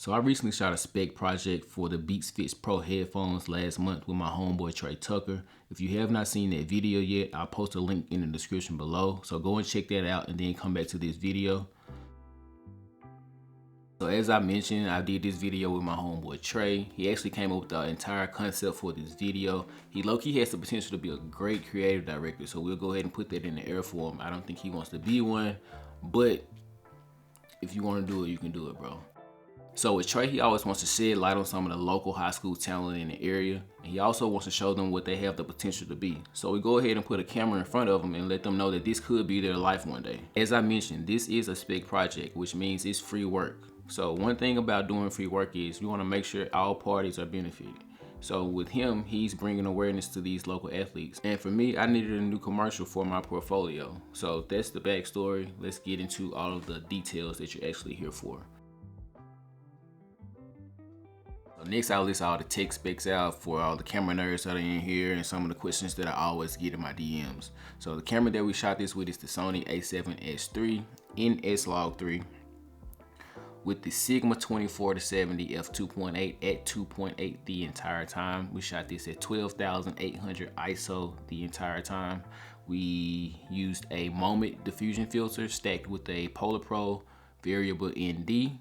So I recently shot a spec project for the Beats Fits Pro headphones last month with my homeboy Trey Tucker. If you have not seen that video yet, I'll post a link in the description below. So go and check that out and then come back to this video. So as I mentioned, I did this video with my homeboy Trey. He actually came up with the entire concept for this video. He low-key has the potential to be a great creative director, so we'll go ahead and put that in the air for him. I don't think he wants to be one, but if you want to do it, you can do it, bro. So with Trey, he always wants to shed light on some of the local high school talent in the area. And he also wants to show them what they have the potential to be. So we go ahead and put a camera in front of them and let them know that this could be their life one day. As I mentioned, this is a spec project, which means it's free work. So one thing about doing free work is you want to make sure all parties are benefited. So with him, he's bringing awareness to these local athletes. And for me, I needed a new commercial for my portfolio. So that's the backstory. Let's get into all of the details that you're actually here for. Next, I'll list all the tech specs out for all the camera nerds that are in here and some of the questions that I always get in my DMs. So the camera that we shot this with is the Sony A7Siii in S-Log 3 with the Sigma 24-70 f2.8 at 2.8 the entire time. We shot this at 12,800 ISO the entire time. We used a moment diffusion filter stacked with a Polar Pro variable ND.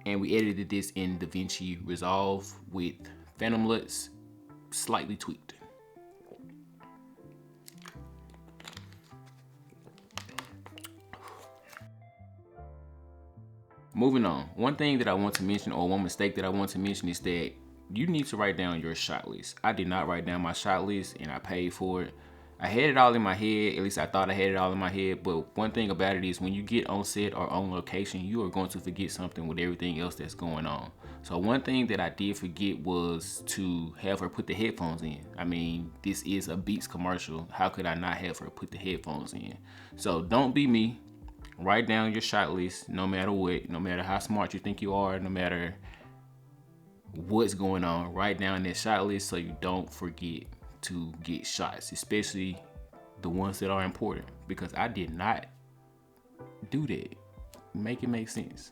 And we edited this in DaVinci Resolve with Phantom LUTs slightly tweaked. Moving on, one thing that I want to mention, or one mistake that I want to mention, is that you need to write down your shot list. I did not write down my shot list and I paid for it. I had it all in my head, at least I thought I had it all in my head, but one thing about it is when you get on set or on location, you are going to forget something with everything else that's going on. So one thing that I did forget was to have her put the headphones in. I mean, this is a Beats commercial. How could I not have her put the headphones in? So don't be me. Write down your shot list no matter what, no matter how smart you think you are, no matter what's going on. Write down that shot list so you don't forget to get shots, especially the ones that are important, because I did not do that. Make it make sense.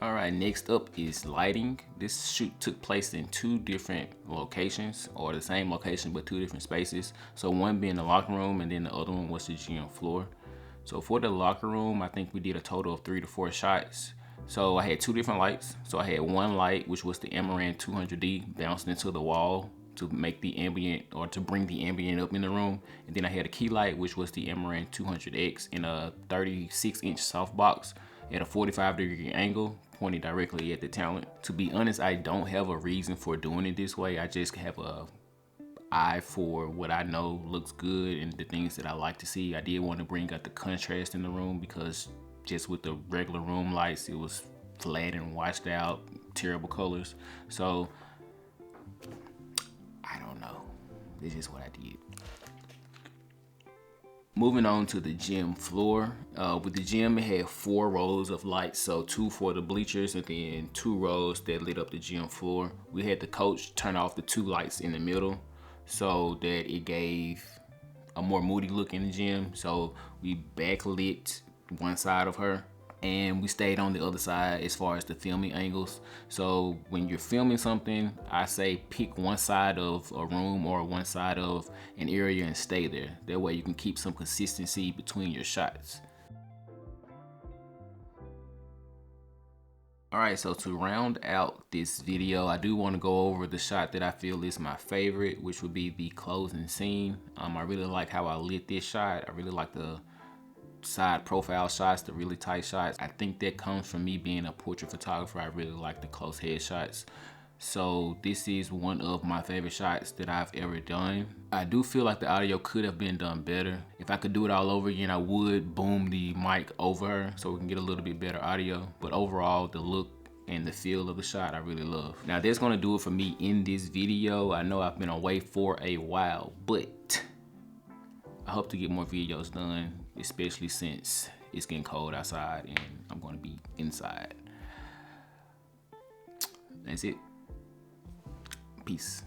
All right, next up is lighting. This shoot took place in two different locations, or the same location but two different spaces. So one being the locker room and then the other one was the gym floor. So for the locker room, I think we did a total of 3 to 4 shots. So I had two different lights. So I had one light, which was the Amaran 200D, bounced into the wall to make the ambient, or to bring the ambient up in the room. And then I had a key light, which was the Amaran 200X in a 36-inch softbox at a 45-degree angle, pointing directly at the talent. To be honest, I don't have a reason for doing it this way. I just have a eye for what I know looks good and the things that I like to see. I did want to bring out the contrast in the room, because just with the regular room lights, it was flat and washed out, terrible colors. So I don't know, this is what I did. Moving on to the gym floor. With the gym, it had 4 rows of lights, so 2 for the bleachers and then 2 rows that lit up the gym floor. We had the coach turn off the 2 lights in the middle so that it gave a more moody look in the gym. So we backlit one side of her and we stayed on the other side as far as the filming angles. So when you're filming something, I say pick one side of a room or one side of an area and stay there. That way you can keep some consistency between your shots. All right, so to round out this video, I do want to go over the shot that I feel is my favorite, which would be the closing scene. I really like how I lit this shot. I really like the side profile shots, the really tight shots. I think that comes from me being a portrait photographer. I really like the close headshots. So this is one of my favorite shots that I've ever done. I do feel like the audio could have been done better. If I could do it all over again, I would boom the mic over her so we can get a little bit better audio. But overall, the look and the feel of the shot I really love. Now that's gonna do it for me in this video. I know I've been away for a while, but I hope to get more videos done, especially since it's getting cold outside and I'm gonna be inside. That's it. Peace.